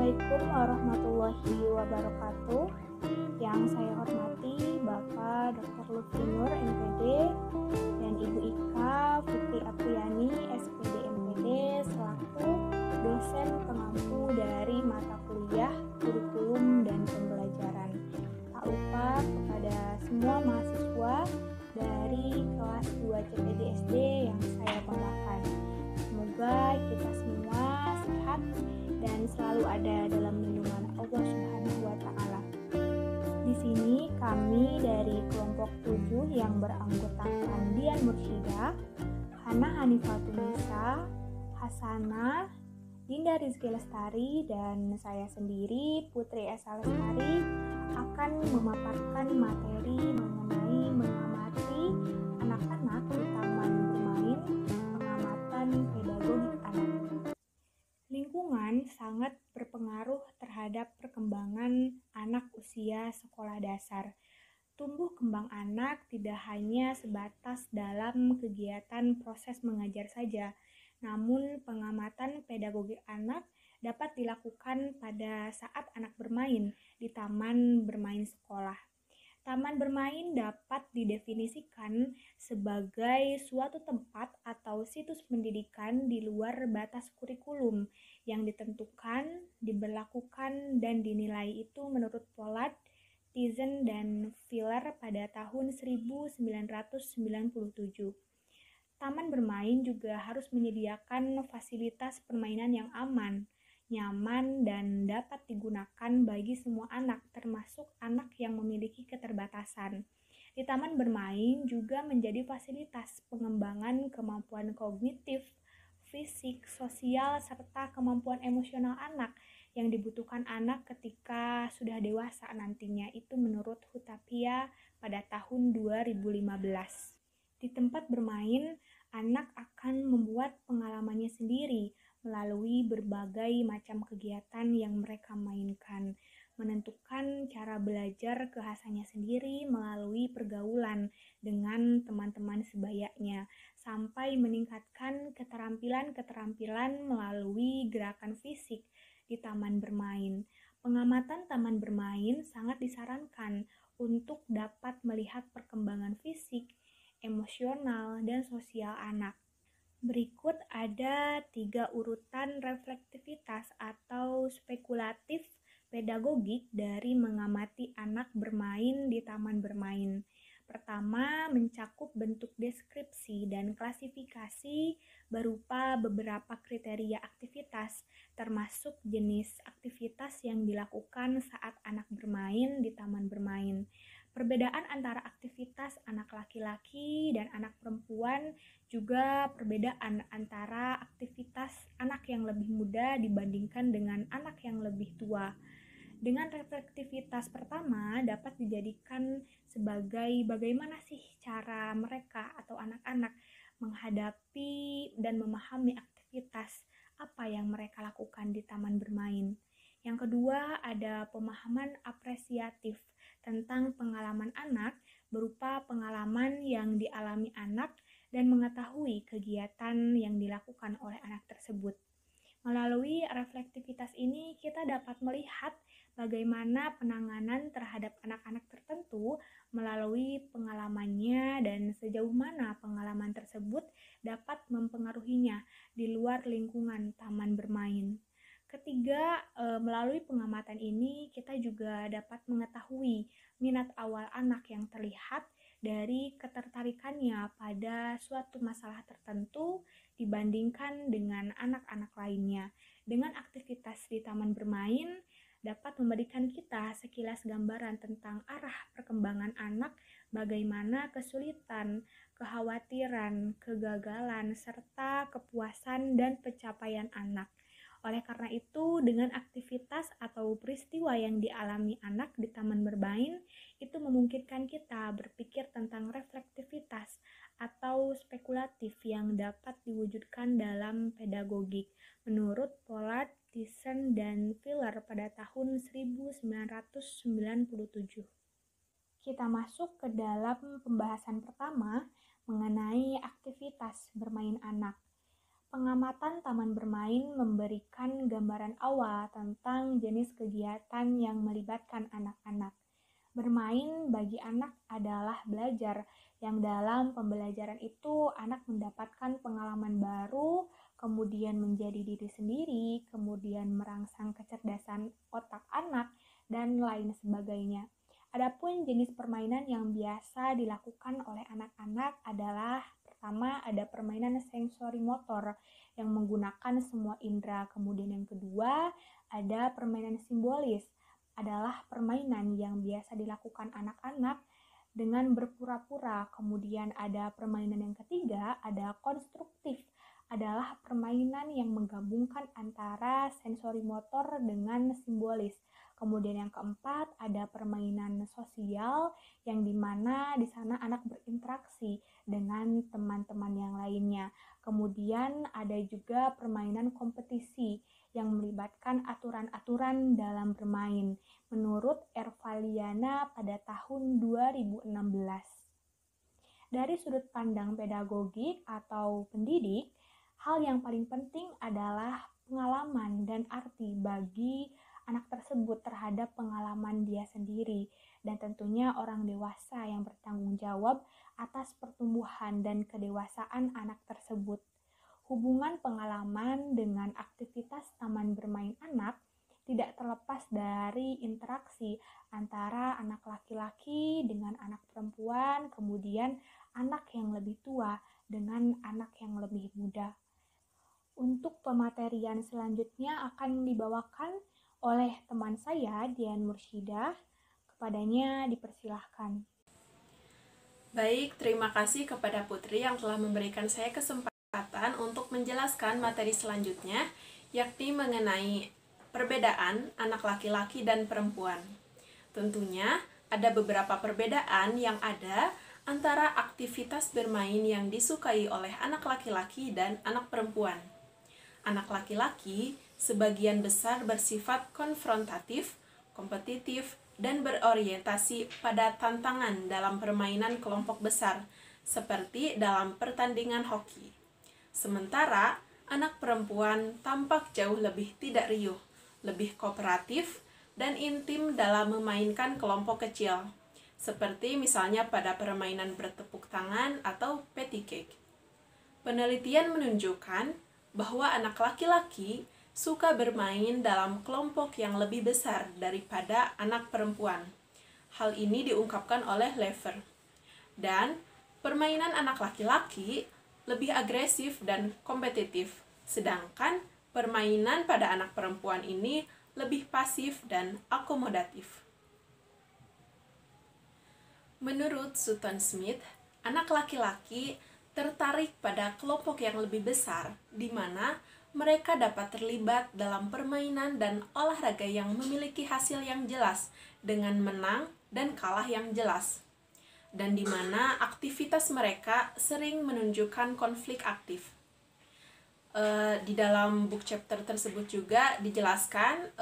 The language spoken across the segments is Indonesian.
Assalamualaikum warahmatullahi wabarakatuh. Yang saya hormati Bapak Dr. Lutfi Nur MPD dan Ibu Ika Fitri Apriyani SPD MPD selaku dosen pengampu dari mata kuliah kurikulum dan pembelajaran. Tak lupa kepada semua mahasiswa dari kelas 2 CPD SD yang saya banggakan. Semoga kita semua sehat dan selalu ada dalam lindungan Allah Subhanahu wa taala. Di sini kami dari kelompok 7 yang beranggotakan Dian Mursyida, Hana Hanifatunisa, Hasanah, Dinda Rizky Lestari, dan saya sendiri Putri Esa Lestari akan memaparkan materi mengenai mengamati anak-anak di taman bermain, pengamatan pedagogik anak. Lingkungan sangat berpengaruh terhadap perkembangan anak usia sekolah dasar. Tumbuh kembang anak tidak hanya sebatas dalam kegiatan proses mengajar saja, namun pengamatan pedagogik anak dapat dilakukan pada saat anak bermain di taman bermain sekolah. Taman bermain dapat didefinisikan sebagai suatu tempat atau situs pendidikan di luar batas kurikulum yang ditentukan, diberlakukan, dan dinilai itu menurut Pollard, Thyssen, dan Filler pada tahun 1997. Taman bermain juga harus menyediakan fasilitas permainan yang aman, nyaman, dan dapat digunakan bagi semua anak, termasuk anak yang memiliki keterbatasan. Di taman bermain juga menjadi fasilitas pengembangan kemampuan kognitif, fisik, sosial, serta kemampuan emosional anak yang dibutuhkan anak ketika sudah dewasa nantinya, itu menurut Hutapea pada tahun 2015. Di tempat bermain, anak akan membuat pengalamannya sendiri melalui berbagai macam kegiatan yang mereka mainkan, menentukan cara belajar kehasanya sendiri melalui pergaulan dengan teman-teman sebayanya, sampai meningkatkan keterampilan-keterampilan melalui gerakan fisik di taman bermain. Pengamatan taman bermain sangat disarankan untuk dapat melihat perkembangan fisik, emosional, dan sosial anak. Berikut ada 3 urutan reflektivitas atau spekulatif pedagogik dari mengamati anak bermain di taman bermain. Pertama, mencakup bentuk deskripsi dan klasifikasi berupa beberapa kriteria aktivitas, termasuk jenis aktivitas yang dilakukan saat anak bermain di taman bermain. Perbedaan antara aktivitas anak laki-laki dan anak perempuan, juga perbedaan antara aktivitas anak yang lebih muda dibandingkan dengan anak yang lebih tua. Dengan reflektivitas pertama dapat dijadikan sebagai bagaimana sih cara mereka atau anak-anak menghadapi dan memahami aktivitas apa yang mereka lakukan di taman bermain. Yang kedua, ada pemahaman apresiatif tentang pengalaman anak berupa pengalaman yang dialami anak dan mengetahui kegiatan yang dilakukan oleh anak tersebut. Melalui reflektivitas ini kita dapat melihat bagaimana penanganan terhadap anak-anak tertentu melalui pengalamannya dan sejauh mana pengalaman tersebut dapat mempengaruhinya di luar lingkungan taman bermain. Ketiga, melalui pengamatan ini kita juga dapat mengetahui minat awal anak yang terlihat dari ketertarikannya pada suatu masalah tertentu dibandingkan dengan anak-anak lainnya. Dengan aktivitas di taman bermain dapat memberikan kita sekilas gambaran tentang arah perkembangan anak, bagaimana kesulitan, kekhawatiran, kegagalan, serta kepuasan dan pencapaian anak. Oleh karena itu, dengan aktivitas atau peristiwa yang dialami anak di taman bermain, itu memungkinkan kita berpikir tentang reflektivitas atau spekulatif yang dapat diwujudkan dalam pedagogik, menurut Pollard, Thyssen, dan Filler pada tahun 1997. Kita masuk ke dalam pembahasan pertama mengenai aktivitas bermain anak. Pengamatan taman bermain memberikan gambaran awal tentang jenis kegiatan yang melibatkan anak-anak. Bermain bagi anak adalah belajar, yang dalam pembelajaran itu anak mendapatkan pengalaman baru, kemudian menjadi diri sendiri, kemudian merangsang kecerdasan otak anak, dan lain sebagainya. Adapun jenis permainan yang biasa dilakukan oleh anak-anak adalah pertama ada permainan sensori motor yang menggunakan semua indera. Kemudian yang kedua ada permainan simbolis, adalah permainan yang biasa dilakukan anak-anak dengan berpura-pura. Kemudian ada permainan yang ketiga, ada konstruktif, adalah permainan yang menggabungkan antara sensori motor dengan simbolis. Kemudian yang keempat ada permainan sosial yang dimana di sana anak berinteraksi dengan teman-teman yang lainnya. Kemudian ada juga permainan kompetisi yang melibatkan aturan-aturan dalam bermain menurut Ervaliana pada tahun 2016. Dari sudut pandang pedagogik atau pendidik, hal yang paling penting adalah pengalaman dan arti bagi anak tersebut terhadap pengalaman dia sendiri, dan tentunya orang dewasa yang bertanggung jawab atas pertumbuhan dan kedewasaan anak tersebut. Hubungan pengalaman dengan aktivitas taman bermain anak tidak terlepas dari interaksi antara anak laki-laki dengan anak perempuan, kemudian anak yang lebih tua dengan anak yang lebih muda. Untuk pematerian selanjutnya akan dibawakan oleh teman saya, Dian Mursyidah. Kepadanya dipersilahkan. Baik, terima kasih kepada Putri yang telah memberikan saya kesempatan untuk menjelaskan materi selanjutnya, yakni mengenai perbedaan anak laki-laki dan perempuan. Tentunya ada beberapa perbedaan yang ada antara aktivitas bermain yang disukai oleh anak laki-laki dan anak perempuan. Anak laki-laki sebagian besar bersifat konfrontatif, kompetitif, dan berorientasi pada tantangan dalam permainan kelompok besar, seperti dalam pertandingan hoki. Sementara, anak perempuan tampak jauh lebih tidak riuh, lebih kooperatif, dan intim dalam memainkan kelompok kecil, seperti misalnya pada permainan bertepuk tangan atau patty cake. Penelitian menunjukkan bahwa anak laki-laki suka bermain dalam kelompok yang lebih besar daripada anak perempuan. Hal ini diungkapkan oleh Lever. Dan permainan anak laki-laki lebih agresif dan kompetitif, sedangkan permainan pada anak perempuan ini lebih pasif dan akomodatif. Menurut Sutton Smith, anak laki-laki tertarik pada kelompok yang lebih besar, di mana mereka dapat terlibat dalam permainan dan olahraga yang memiliki hasil yang jelas, dengan menang dan kalah yang jelas, dan di mana aktivitas mereka sering menunjukkan konflik aktif. Di dalam book chapter tersebut juga dijelaskan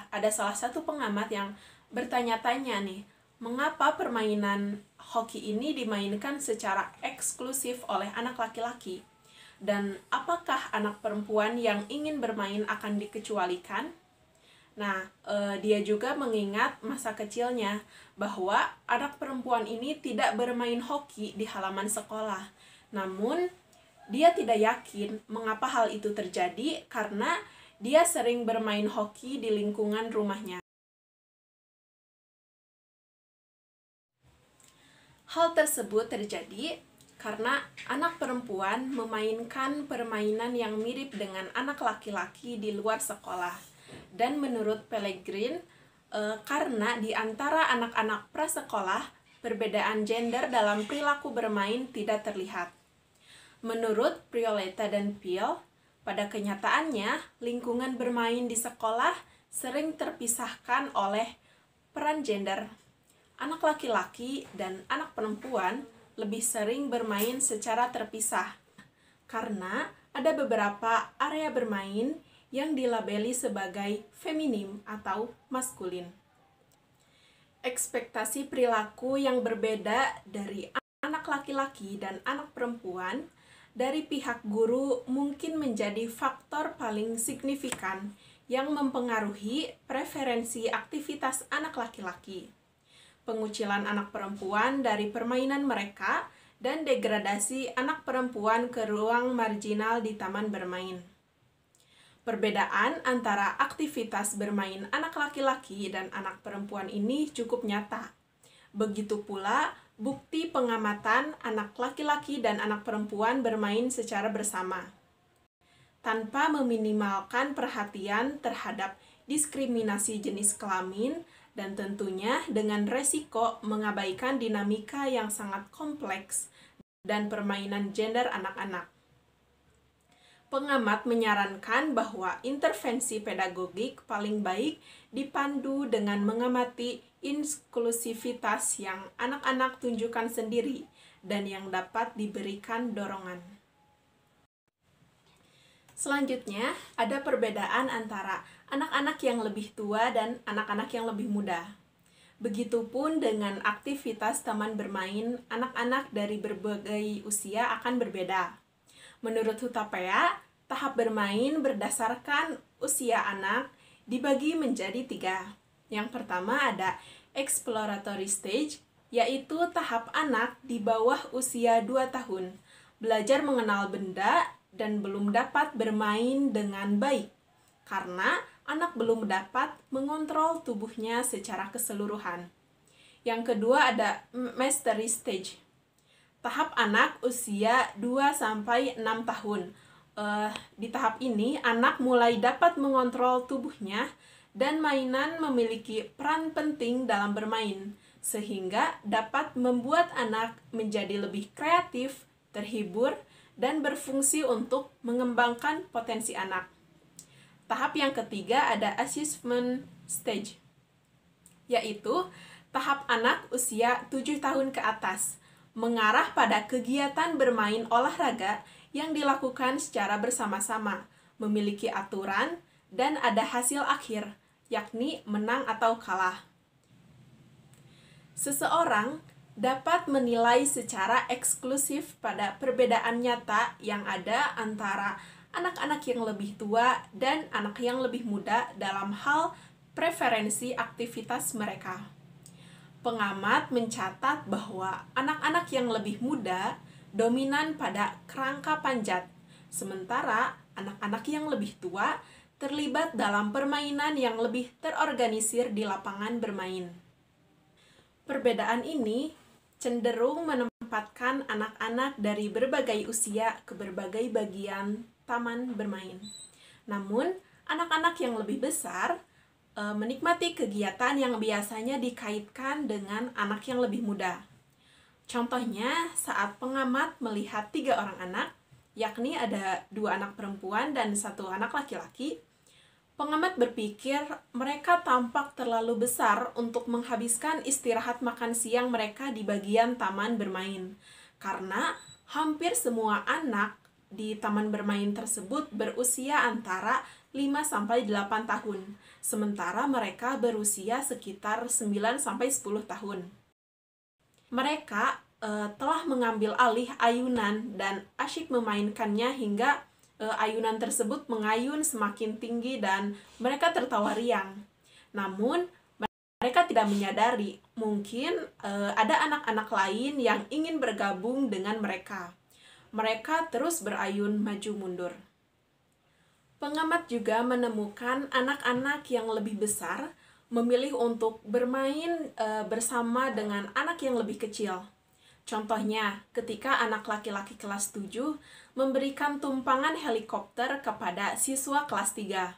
ada salah satu pengamat yang bertanya-tanya nih, mengapa permainan hoki ini dimainkan secara eksklusif oleh anak laki-laki? Dan apakah anak perempuan yang ingin bermain akan dikecualikan? Nah, dia juga mengingat masa kecilnya bahwa anak perempuan ini tidak bermain hoki di halaman sekolah. Namun, dia tidak yakin mengapa hal itu terjadi karena dia sering bermain hoki di lingkungan rumahnya. Hal tersebut terjadi karena anak perempuan memainkan permainan yang mirip dengan anak laki-laki di luar sekolah. Dan menurut Pellegrin, karena di antara anak-anak prasekolah, perbedaan gender dalam perilaku bermain tidak terlihat. Menurut Prioleta dan Peel, pada kenyataannya, lingkungan bermain di sekolah sering terpisahkan oleh peran gender. Anak laki-laki dan anak perempuan lebih sering bermain secara terpisah, karena ada beberapa area bermain yang dilabeli sebagai feminim atau maskulin. Ekspektasi perilaku yang berbeda dari anak laki-laki dan anak perempuan dari pihak guru mungkin menjadi faktor paling signifikan yang mempengaruhi preferensi aktivitas anak laki-laki. Pengucilan anak perempuan dari permainan mereka dan degradasi anak perempuan ke ruang marginal di taman bermain. Perbedaan antara aktivitas bermain anak laki-laki dan anak perempuan ini cukup nyata. Begitu pula bukti pengamatan anak laki-laki dan anak perempuan bermain secara bersama. Tanpa meminimalkan perhatian terhadap diskriminasi jenis kelamin, dan tentunya dengan resiko mengabaikan dinamika yang sangat kompleks dan permainan gender anak-anak. Pengamat menyarankan bahwa intervensi pedagogik paling baik dipandu dengan mengamati inklusivitas yang anak-anak tunjukkan sendiri dan yang dapat diberikan dorongan. Selanjutnya, ada perbedaan antara anak-anak yang lebih tua dan anak-anak yang lebih muda. Begitupun dengan aktivitas taman bermain, anak-anak dari berbagai usia akan berbeda. Menurut Hutapea, tahap bermain berdasarkan usia anak dibagi menjadi 3. Yang pertama ada exploratory stage, yaitu tahap anak di bawah usia 2 tahun, belajar mengenal benda dan belum dapat bermain dengan baik, karena anak belum dapat mengontrol tubuhnya secara keseluruhan. Yang kedua ada mastery stage, tahap anak usia 2-6 tahun. Di tahap ini, anak mulai dapat mengontrol tubuhnya dan mainan memiliki peran penting dalam bermain, sehingga dapat membuat anak menjadi lebih kreatif, terhibur, dan berfungsi untuk mengembangkan potensi anak. Tahap yang ketiga ada assessment stage, yaitu tahap anak usia 7 tahun ke atas, mengarah pada kegiatan bermain olahraga yang dilakukan secara bersama-sama, memiliki aturan, dan ada hasil akhir, yakni menang atau kalah. Seseorang dapat menilai secara eksklusif pada perbedaan nyata yang ada antara anak-anak yang lebih tua dan anak yang lebih muda dalam hal preferensi aktivitas mereka. Pengamat mencatat bahwa anak-anak yang lebih muda dominan pada kerangka panjat, sementara anak-anak yang lebih tua terlibat dalam permainan yang lebih terorganisir di lapangan bermain. Perbedaan ini cenderung menempatkan anak-anak dari berbagai usia ke berbagai bagian taman bermain. Namun, anak-anak yang lebih besar menikmati kegiatan yang biasanya dikaitkan dengan anak yang lebih muda. Contohnya, saat pengamat melihat 3 orang anak, yakni ada 2 anak perempuan dan 1 anak laki-laki, pengamat berpikir mereka tampak terlalu besar untuk menghabiskan istirahat makan siang mereka di bagian taman bermain, karena hampir semua anak di taman bermain tersebut berusia antara 5-8 tahun, sementara mereka berusia sekitar 9-10 tahun. Mereka telah mengambil alih ayunan dan asyik memainkannya hingga ayunan tersebut mengayun semakin tinggi dan mereka tertawa riang. Namun, mereka tidak menyadari mungkin ada anak-anak lain yang ingin bergabung dengan mereka. Mereka terus berayun maju mundur. Pengamat juga menemukan anak-anak yang lebih besar memilih untuk bermain bersama dengan anak yang lebih kecil. Contohnya, ketika anak laki-laki kelas 7 memberikan tumpangan helikopter kepada siswa kelas 3.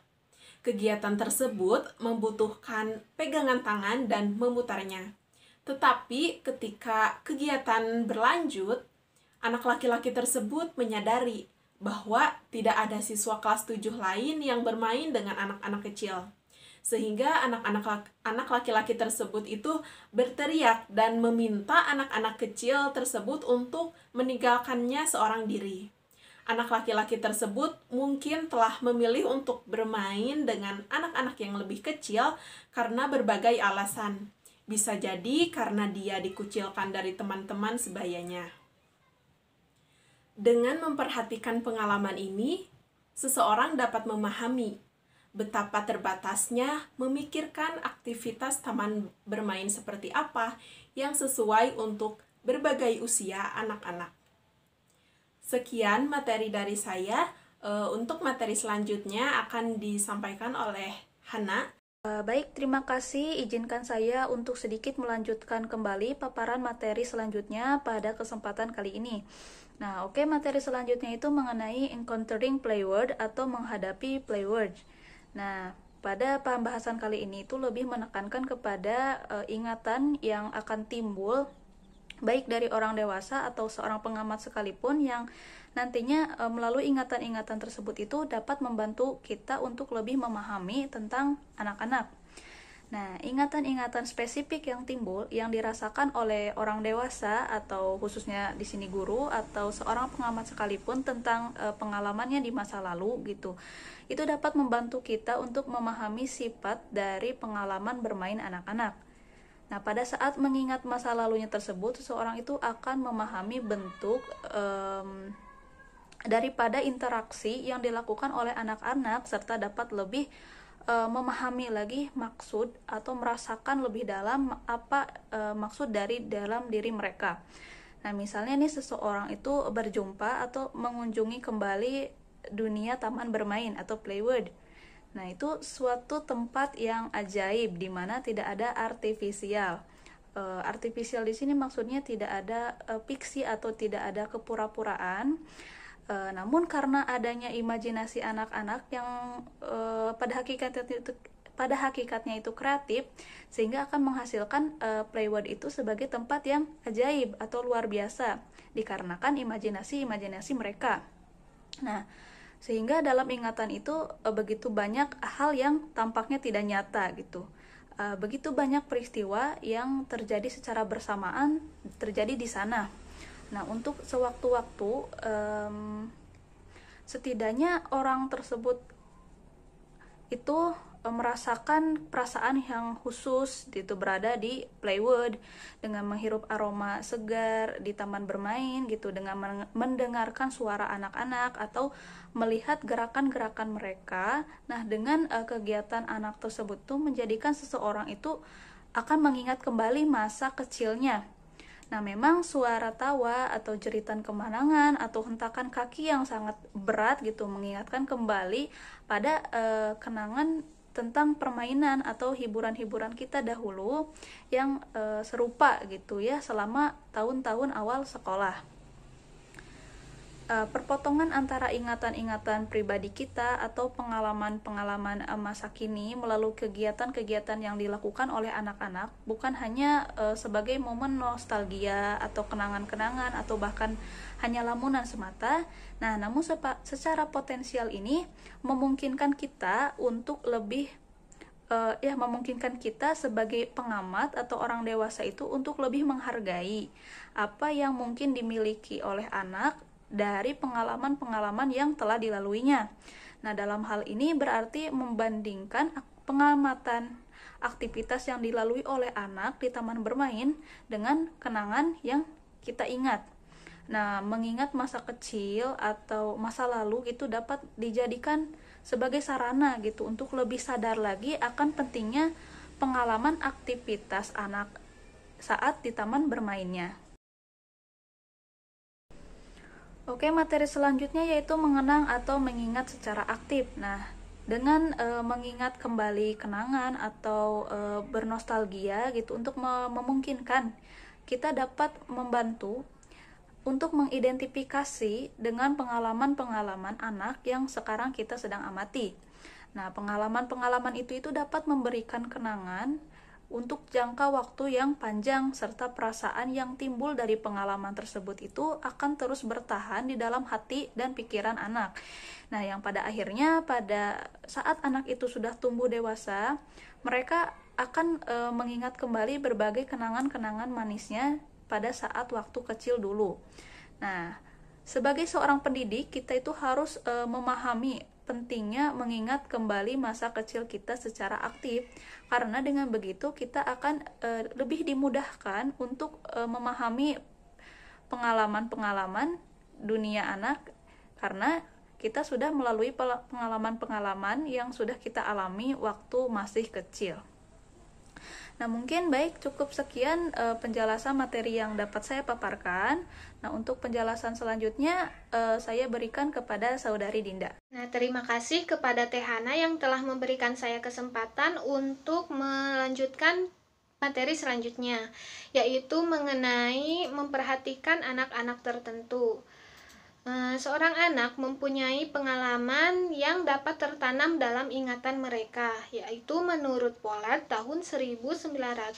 Kegiatan tersebut membutuhkan pegangan tangan dan memutarnya. Tetapi ketika kegiatan berlanjut, anak laki-laki tersebut menyadari bahwa tidak ada siswa kelas 7 lain yang bermain dengan anak-anak kecil. Sehingga anak laki-laki tersebut itu berteriak dan meminta anak-anak kecil tersebut untuk meninggalkannya seorang diri. Anak laki-laki tersebut mungkin telah memilih untuk bermain dengan anak-anak yang lebih kecil karena berbagai alasan. Bisa jadi karena dia dikucilkan dari teman-teman sebayanya. Dengan memperhatikan pengalaman ini, seseorang dapat memahami betapa terbatasnya memikirkan aktivitas taman bermain seperti apa yang sesuai untuk berbagai usia anak-anak. Sekian materi dari saya. Untuk materi selanjutnya akan disampaikan oleh Hana. Baik, terima kasih. Izinkan saya untuk sedikit melanjutkan kembali paparan materi selanjutnya pada kesempatan kali ini. Nah, oke, materi selanjutnya itu mengenai encountering play word atau menghadapi play word. Nah, pada pembahasan kali ini itu lebih menekankan kepada ingatan yang akan timbul baik dari orang dewasa atau seorang pengamat sekalipun yang nantinya melalui ingatan-ingatan tersebut itu dapat membantu kita untuk lebih memahami tentang anak-anak. Nah, ingatan-ingatan spesifik yang timbul yang dirasakan oleh orang dewasa atau khususnya di sini guru atau seorang pengamat sekalipun tentang pengalamannya di masa lalu gitu. Itu dapat membantu kita untuk memahami sifat dari pengalaman bermain anak-anak. Nah, pada saat mengingat masa lalunya tersebut, seseorang itu akan memahami bentuk daripada interaksi yang dilakukan oleh anak-anak serta dapat lebih memahami lagi maksud atau merasakan lebih dalam apa maksud dari dalam diri mereka. Nah, misalnya nih seseorang itu berjumpa atau mengunjungi kembali dunia taman bermain atau playworld. Nah, itu suatu tempat yang ajaib di mana tidak ada artifisial. Artifisial di sini maksudnya tidak ada fiksi atau tidak ada kepura-puraan. Namun karena adanya imajinasi anak-anak yang pada hakikatnya itu kreatif, sehingga akan menghasilkan playworld itu sebagai tempat yang ajaib atau luar biasa dikarenakan imajinasi mereka. Nah, sehingga dalam ingatan itu begitu banyak hal yang tampaknya tidak nyata gitu. Begitu banyak peristiwa yang terjadi secara bersamaan terjadi di sana. Nah, untuk sewaktu-waktu setidaknya orang tersebut itu merasakan perasaan yang khusus gitu berada di playworld dengan menghirup aroma segar di taman bermain gitu, dengan mendengarkan suara anak-anak atau melihat gerakan-gerakan mereka. Nah, dengan kegiatan anak tersebut tuh menjadikan seseorang itu akan mengingat kembali masa kecilnya. Nah, memang suara tawa atau jeritan kemenangan atau hentakan kaki yang sangat berat gitu mengingatkan kembali pada kenangan tentang permainan atau hiburan-hiburan kita dahulu yang serupa gitu ya selama tahun-tahun awal sekolah. Perpotongan antara ingatan-ingatan pribadi kita atau pengalaman-pengalaman masa kini melalui kegiatan-kegiatan yang dilakukan oleh anak-anak bukan hanya sebagai momen nostalgia atau kenangan-kenangan atau bahkan hanya lamunan semata. Nah, namun secara potensial ini memungkinkan kita untuk lebih memungkinkan kita sebagai pengamat atau orang dewasa itu untuk lebih menghargai apa yang mungkin dimiliki oleh anak dari pengalaman-pengalaman yang telah dilaluinya. Nah, dalam hal ini berarti membandingkan pengamatan aktivitas yang dilalui oleh anak di taman bermain dengan kenangan yang kita ingat. Nah, mengingat masa kecil atau masa lalu itu dapat dijadikan sebagai sarana gitu untuk lebih sadar lagi akan pentingnya pengalaman aktivitas anak saat di taman bermainnya. Oke, materi selanjutnya yaitu mengenang atau mengingat secara aktif. Nah, dengan mengingat kembali kenangan atau bernostalgia gitu untuk memungkinkan kita dapat membantu untuk mengidentifikasi dengan pengalaman-pengalaman anak yang sekarang kita sedang amati. Nah, pengalaman-pengalaman itu dapat memberikan kenangan untuk jangka waktu yang panjang serta perasaan yang timbul dari pengalaman tersebut itu akan terus bertahan di dalam hati dan pikiran anak. Nah, yang pada akhirnya pada saat anak itu sudah tumbuh dewasa, mereka akan mengingat kembali berbagai kenangan-kenangan manisnya pada saat waktu kecil dulu. Nah, sebagai seorang pendidik, kita itu harus memahami pentingnya mengingat kembali masa kecil kita secara aktif, karena dengan begitu kita akan lebih dimudahkan untuk memahami pengalaman-pengalaman dunia anak, karena kita sudah melalui pengalaman-pengalaman yang sudah kita alami waktu masih kecil. Nah, mungkin baik cukup sekian penjelasan materi yang dapat saya paparkan. Nah, untuk penjelasan selanjutnya saya berikan kepada Saudari Dinda. Nah, terima kasih kepada Teh Hana yang telah memberikan saya kesempatan untuk melanjutkan materi selanjutnya, yaitu mengenai memperhatikan anak-anak tertentu. Seorang anak mempunyai pengalaman yang dapat tertanam dalam ingatan mereka, yaitu menurut Pollard tahun 1997.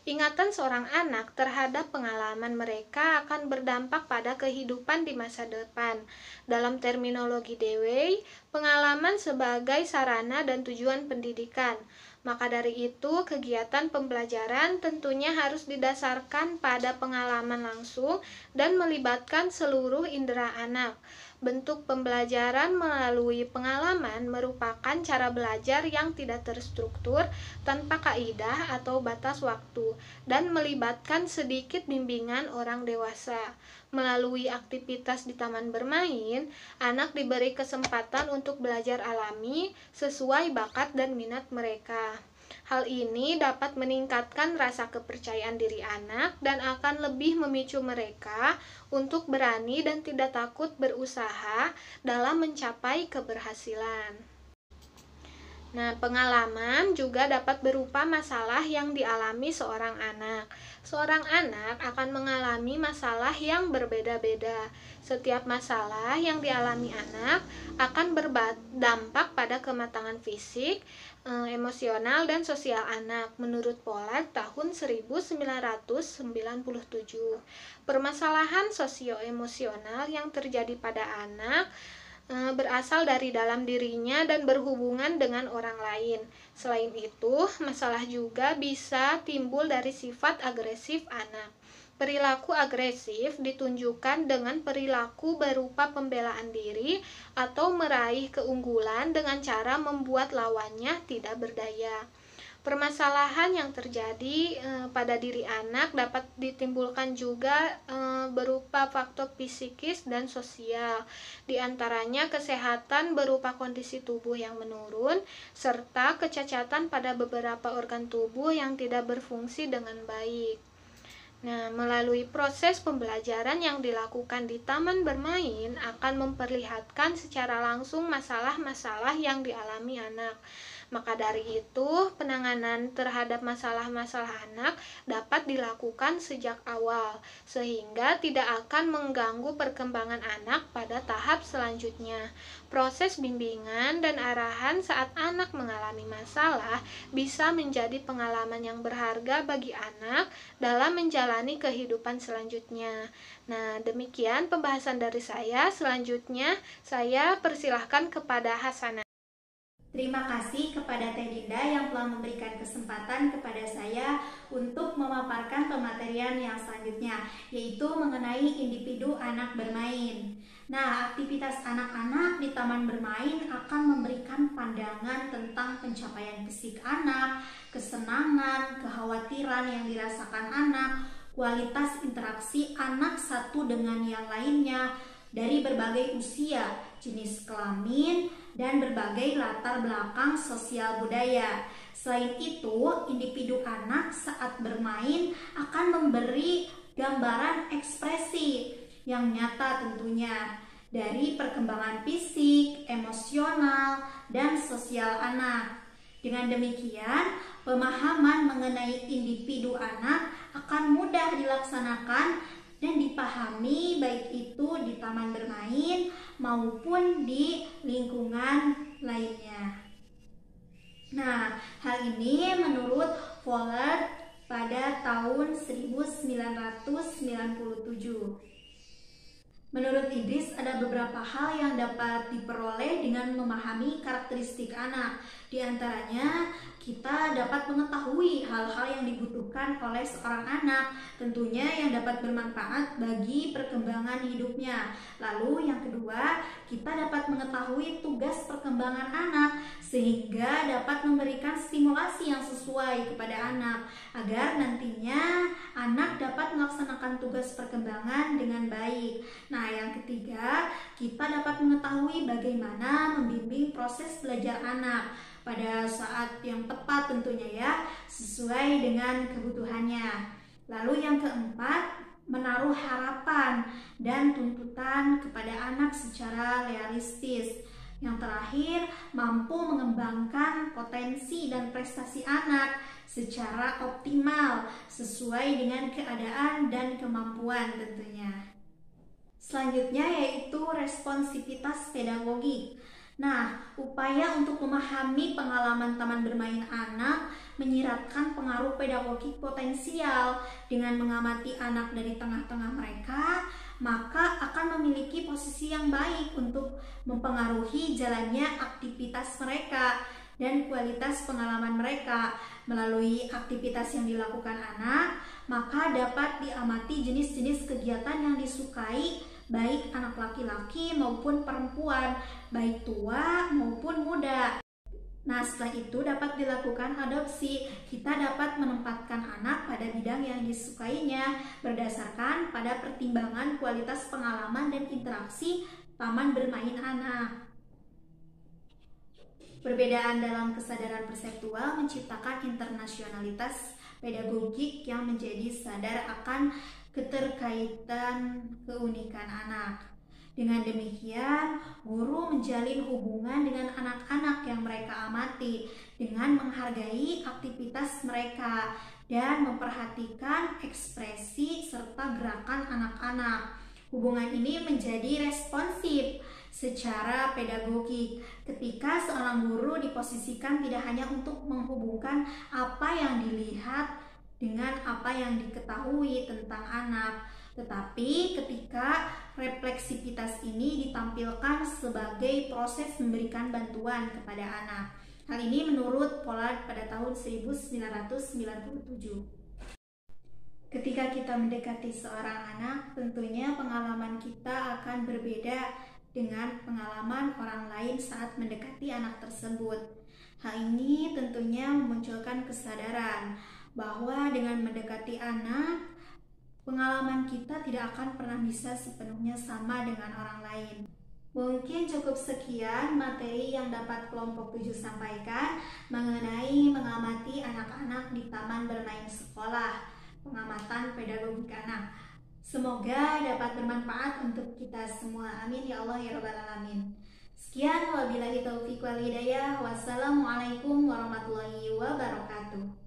Ingatan seorang anak terhadap pengalaman mereka akan berdampak pada kehidupan di masa depan. Dalam terminologi Dewey, pengalaman sebagai sarana dan tujuan pendidikan. Maka dari itu, kegiatan pembelajaran tentunya harus didasarkan pada pengalaman langsung dan melibatkan seluruh indera anak. Bentuk pembelajaran melalui pengalaman merupakan cara belajar yang tidak terstruktur, tanpa kaidah atau batas waktu, dan melibatkan sedikit bimbingan orang dewasa. Melalui aktivitas di taman bermain, anak diberi kesempatan untuk belajar alami sesuai bakat dan minat mereka. Hal ini dapat meningkatkan rasa kepercayaan diri anak dan akan lebih memicu mereka untuk berani dan tidak takut berusaha dalam mencapai keberhasilan. Nah, pengalaman juga dapat berupa masalah yang dialami seorang anak. Seorang anak akan mengalami masalah yang berbeda-beda. Setiap masalah yang dialami anak akan berdampak pada kematangan fisik, emosional, dan sosial anak menurut Pollard tahun 1997. Permasalahan sosioemosional yang terjadi pada anak berasal dari dalam dirinya dan berhubungan dengan orang lain. Selain itu, masalah juga bisa timbul dari sifat agresif anak. Perilaku agresif ditunjukkan dengan perilaku berupa pembelaan diri atau meraih keunggulan dengan cara membuat lawannya tidak berdaya. Permasalahan yang terjadi pada diri anak dapat ditimbulkan juga berupa faktor psikis dan sosial, di antaranya kesehatan berupa kondisi tubuh yang menurun, serta kecacatan pada beberapa organ tubuh yang tidak berfungsi dengan baik. Nah, melalui proses pembelajaran yang dilakukan di taman bermain akan memperlihatkan secara langsung masalah-masalah yang dialami anak. Maka dari itu, penanganan terhadap masalah-masalah anak dapat dilakukan sejak awal, sehingga tidak akan mengganggu perkembangan anak pada tahap selanjutnya. Proses bimbingan dan arahan saat anak mengalami masalah bisa menjadi pengalaman yang berharga bagi anak dalam menjalani kehidupan selanjutnya. Nah, demikian pembahasan dari saya. Selanjutnya, saya persilahkan kepada Hasanah. Terima kasih kepada Teh Dinda yang telah memberikan kesempatan kepada saya untuk memaparkan pematerian yang selanjutnya, yaitu mengenai individu anak bermain. Nah, aktivitas anak-anak di taman bermain akan memberikan pandangan tentang pencapaian fisik anak, kesenangan, kekhawatiran yang dirasakan anak, kualitas interaksi anak satu dengan yang lainnya, dari berbagai usia, jenis kelamin, dan berbagai latar belakang sosial budaya. Selain itu, individu anak saat bermain akan memberi gambaran ekspresi yang nyata tentunya dari perkembangan fisik, emosional, dan sosial anak. Dengan demikian, pemahaman mengenai individu anak akan mudah dilaksanakan dan dipahami baik itu di taman bermain maupun di lingkungan lainnya. Nah, hal ini menurut Pollard pada tahun 1997. Menurut Idris, ada beberapa hal yang dapat diperoleh dengan memahami karakteristik anak. Di antaranya, kita dapat mengetahui hal-hal yang dibutuhkan oleh seorang anak, tentunya yang dapat bermanfaat bagi perkembangan hidupnya. Lalu yang kedua, kita dapat mengetahui tugas perkembangan anak, sehingga dapat memberikan stimulasi yang sesuai kepada anak, agar nantinya anak dapat melaksanakan tugas perkembangan dengan baik. Nah, yang ketiga, kita dapat mengetahui bagaimana membimbing proses belajar anak pada saat yang tepat tentunya ya, sesuai dengan kebutuhannya. Lalu yang keempat, menaruh harapan dan tuntutan kepada anak secara realistis. Yang terakhir, mampu mengembangkan potensi dan prestasi anak secara optimal sesuai dengan keadaan dan kemampuan tentunya. Selanjutnya yaitu responsivitas pedagogik. Nah, upaya untuk memahami pengalaman taman bermain anak menyiratkan pengaruh pedagogik potensial. Dengan mengamati anak dari tengah-tengah mereka, maka akan memiliki posisi yang baik untuk mempengaruhi jalannya aktivitas mereka dan kualitas pengalaman mereka. Melalui aktivitas yang dilakukan anak, maka dapat diamati jenis-jenis kegiatan yang disukai baik anak laki-laki maupun perempuan, baik tua maupun muda. Nah, setelah itu dapat dilakukan adopsi. Kita dapat menempatkan anak pada bidang yang disukainya berdasarkan pada pertimbangan kualitas pengalaman dan interaksi taman bermain anak. Perbedaan dalam kesadaran perseptual menciptakan internasionalitas pedagogik yang menjadi sadar akan keterkaitan keunikan anak. Dengan demikian, guru menjalin hubungan dengan anak-anak yang mereka amati dengan menghargai aktivitas mereka dan memperhatikan ekspresi serta gerakan anak-anak. Hubungan ini menjadi responsif secara pedagogik ketika seorang guru diposisikan tidak hanya untuk menghubungkan apa yang dilihat dengan apa yang diketahui tentang anak, tetapi ketika refleksivitas ini ditampilkan sebagai proses memberikan bantuan kepada anak. Hal ini menurut Pollard pada tahun 1997. Ketika kita mendekati seorang anak, tentunya pengalaman kita akan berbeda dengan pengalaman orang lain saat mendekati anak tersebut. Hal ini tentunya memunculkan kesadaran bahwa dengan mendekati anak, pengalaman kita tidak akan pernah bisa sepenuhnya sama dengan orang lain. Mungkin cukup sekian materi yang dapat kelompok 7 sampaikan mengenai mengamati anak-anak di taman bermain sekolah, pengamatan pedagogik anak. Semoga dapat bermanfaat untuk kita semua. Amin ya Allah ya Rabbal Alamin. Sekian, wabillahi taufiq wal hidayah. Wassalamualaikum warahmatullahi wabarakatuh.